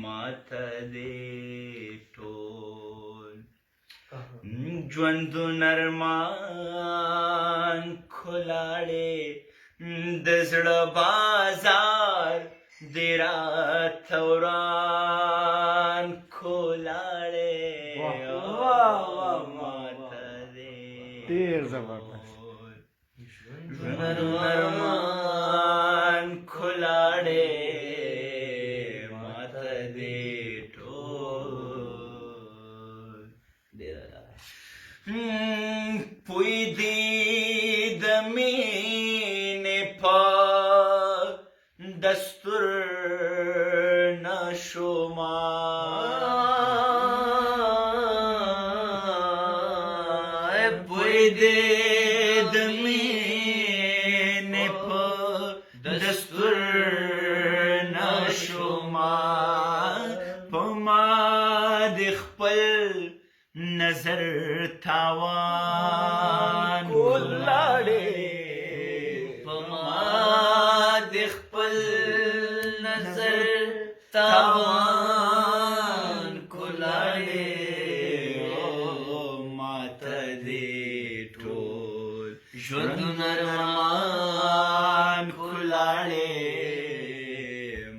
माथा दे ټول ژوندون ارمان کلاړې د زړه بازار دې راته وران کلاړې ماته دې ډېر زبردست ژوندون ارمان کلاړې ماته دې ټول پوی دې د مینې په دستور نشوما پوی دې د مینې په دستور نشوما په ما د خپل نظر تاوان کلاړې په ما د خپل نظر تاوان کلاړې ماته دې ټول ژوندون ارمان کلاړې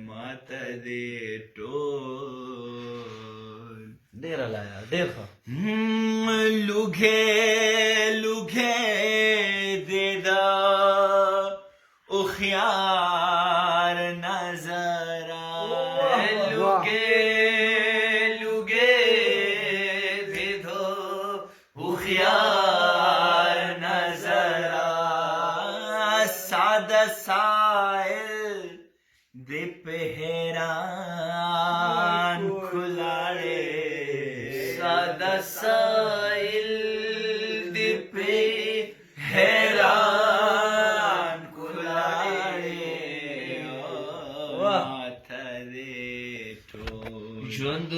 ماته دې ټول ډېر لایا ډېر ښه لوګې لوګې دې دا هوښیار نظر لوګې لوګې دې دا هوښیار نظر ساده سائل دې په حیران کلاړې ساده سائل دې په حیران کلاړې ماته دې ټول ژوند